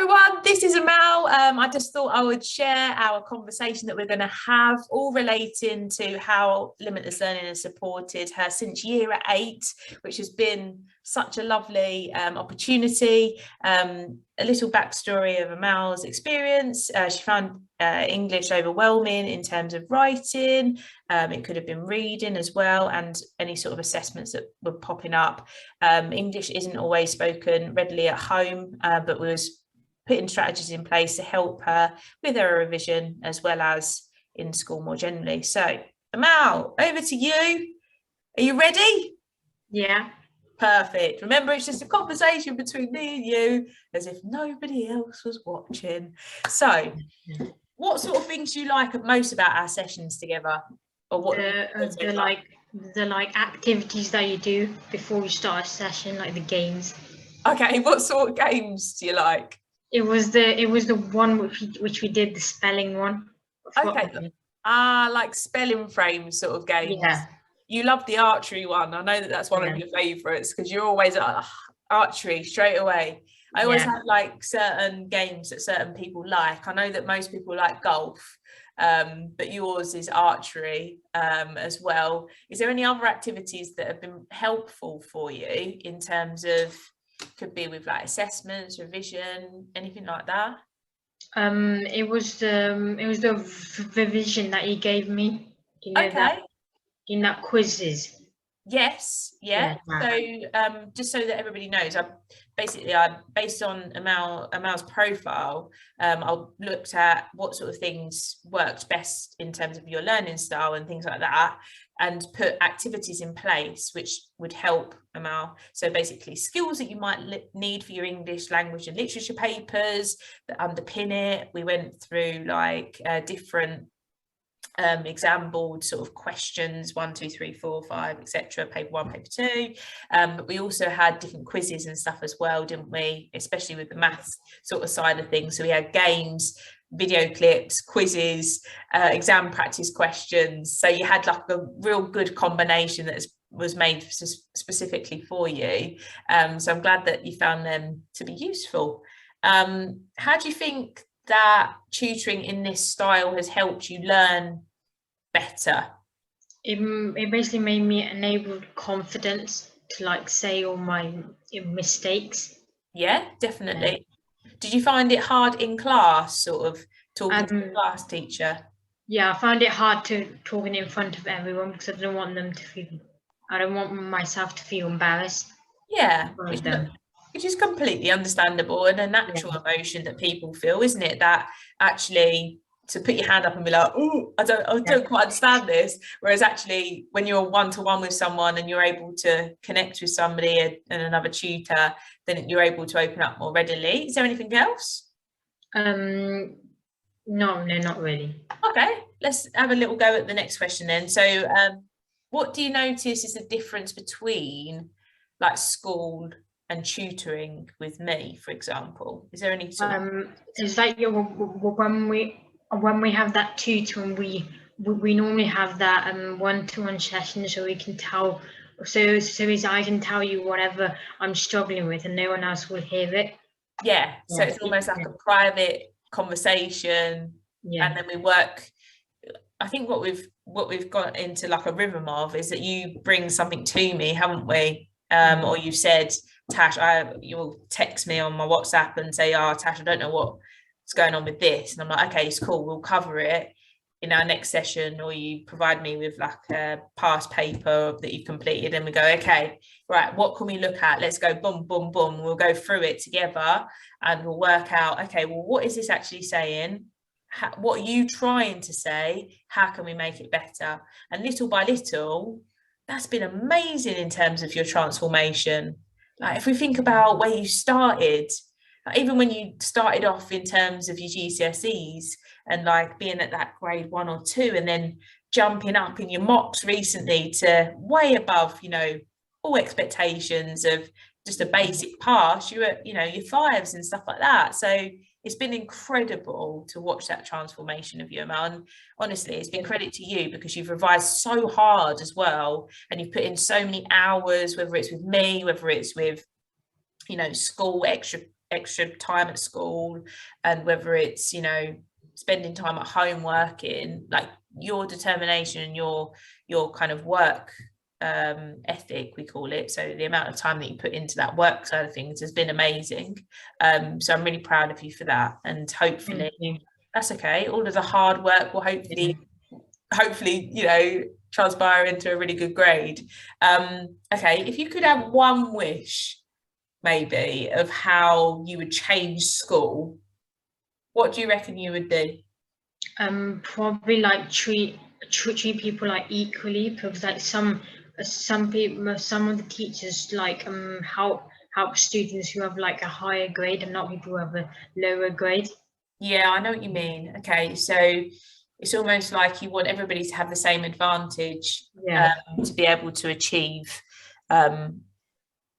Everyone, this is Amel. I just thought I would share our conversation that we're going to have, all relating to how Limitless Learning has supported her since year 8, which has been such a lovely opportunity. A little backstory of Amel's experience. She found English overwhelming in terms of writing. It could have been reading as well, and any sort of assessments that were popping up. English isn't always spoken readily at home, but was putting strategies in place to help her with her revision as well as in school more generally. So, Amel, over to you. Are you ready? Yeah. Perfect. Remember, it's just a conversation between me and you, as if nobody else was watching. So, what sort of things do you like most about our sessions together? Or what the activities that you do before you start a session, like the games. Okay, what sort of games do you like? It was the one which we did, the spelling one. Okay. Like spelling frame sort of games. Yeah. You love the archery one. I know that that's one of your favourites because you're always archery straight away. I always have like certain games that certain people like. I know that most people like golf, but yours is archery as well. Is there any other activities that have been helpful for you in terms of, could be with like assessments, revision, anything like that? It was the revision that he gave me. You know, that in that quizzes. Yes, yeah. So just so that everybody knows, I based on Amel's profile, I looked at what sort of things worked best in terms of your learning style and things like that, and put activities in place which would help Amel. So basically skills that you might need for your English language and literature papers that underpin it. We went through like different exam board sort of questions, 1, 2, 3, 4, 5, etc., paper 1, paper 2, but we also had different quizzes and stuff as well, didn't we, especially with the maths sort of side of things. So we had games, video clips, quizzes, exam practice questions, so you had like a real good combination that was made specifically for you. So I'm glad that you found them to be useful. How do you think that tutoring in this style has helped you learn better? It basically made me enabled confidence to like say all my mistakes. Yeah, definitely. Did you find it hard in class, sort of talking to the class teacher? Yeah, I found it hard talking in front of everyone because I don't want myself to feel embarrassed. Yeah, which is completely understandable and a natural emotion that people feel, isn't it? That actually to put your hand up and be like, oh, I don't quite understand this. Whereas actually when you're one-to-one with someone and you're able to connect with somebody and another tutor, then you're able to open up more readily. Is there anything else? No, not really. Okay, let's have a little go at the next question then. So what do you notice is the difference between like school and tutoring with me, for example? Is there any sort of it's like when we have that tutoring, we normally have that one-to-one session, so we can tell, so I can tell you whatever I'm struggling with and no one else will hear it. So it's almost like a private conversation, and then we work. I think what we've got into like a rhythm of is that you bring something to me, haven't we? Or you said, Tash, you'll text me on my WhatsApp and say, oh, Tash, I don't know what's going on with this. And I'm like, okay, it's cool. We'll cover it in our next session. Or you provide me with like a past paper that you've completed. And we go, okay, right, what can we look at? Let's go boom, boom, boom. We'll go through it together and we'll work out, okay, well, what is this actually saying? What are you trying to say? How can we make it better? And little by little, that's been amazing in terms of your transformation. Like if we think about where you started, like even when you started off in terms of your GCSEs and like being at that grade 1 or 2 and then jumping up in your mocks recently to way above, all expectations of just a basic pass, you're at, your 5s and stuff like that. So it's been incredible to watch that transformation of you, Amel. And honestly, it's been credit to you because you've revised so hard as well. And you've put in so many hours, whether it's with me, whether it's with you know, school, extra time at school, and whether it's, you know, spending time at home working, like your determination and your kind of work ethic, we call it, so the amount of time that you put into that work side of things has been amazing. So I'm really proud of you for that, and hopefully that's okay, all of the hard work will hopefully you know, transpire into a really good grade. Okay, if you could have one wish maybe of how you would change school, what do you reckon you would do? Probably like treat people like equally, because like some people, some of the teachers like help students who have like a higher grade and not people who have a lower grade. Yeah, I know what you mean. Okay, so it's almost like you want everybody to have the same advantage, to be able to achieve,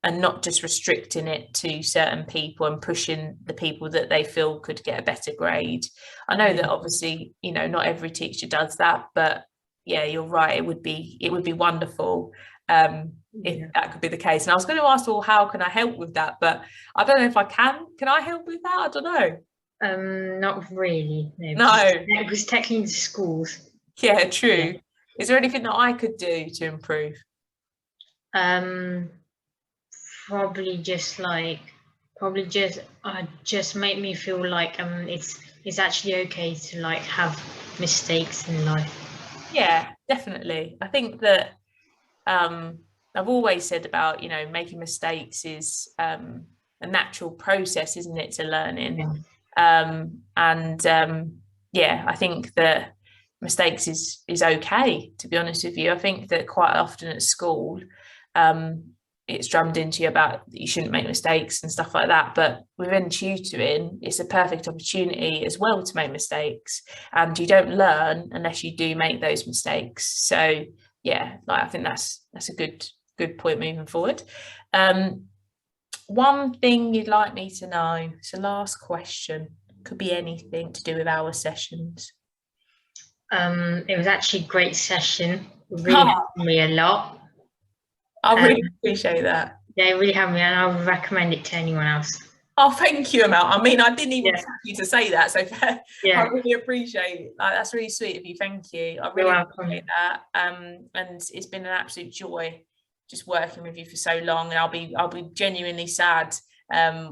and not just restricting it to certain people and pushing the people that they feel could get a better grade. I know that obviously, you know, not every teacher does that, but yeah, you're right, it would be wonderful if that could be the case. And I was going to ask, well, how can I help with that, but I don't know if I can I help with that? I don't know. Not really, no, it was technically schools. Yeah, true. Is there anything that I could do to improve? Probably just make me feel like it's actually okay to like have mistakes in life. Yeah, definitely. I think that I've always said about, you know, making mistakes is a natural process, isn't it, to learning? Yeah, I think that mistakes is okay, to be honest with you. I think that quite often at school, it's drummed into you about that you shouldn't make mistakes and stuff like that, but within tutoring it's a perfect opportunity as well to make mistakes, and you don't learn unless you do make those mistakes. So yeah, like I think that's a good point moving forward. One thing you'd like me to know, so last question, could be anything to do with our sessions. It was actually a great session, really helped me a lot. I really appreciate that. Yeah, it really helped me, and I would recommend it to anyone else. Oh, thank you, Amel. I mean, I didn't even want you to say that, so I really appreciate it. Like, that's really sweet of you. Thank you. I really appreciate that. And it's been an absolute joy just working with you for so long. And I'll be genuinely sad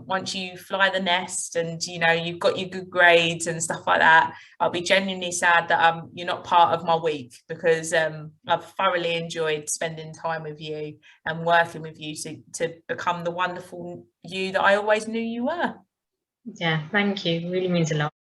once you fly the nest and, you know, you've got your good grades and stuff like that. I'll be genuinely sad that you're not part of my week, because I've thoroughly enjoyed spending time with you and working with you to become the wonderful you that I always knew you were. Yeah, thank you. It really means a lot.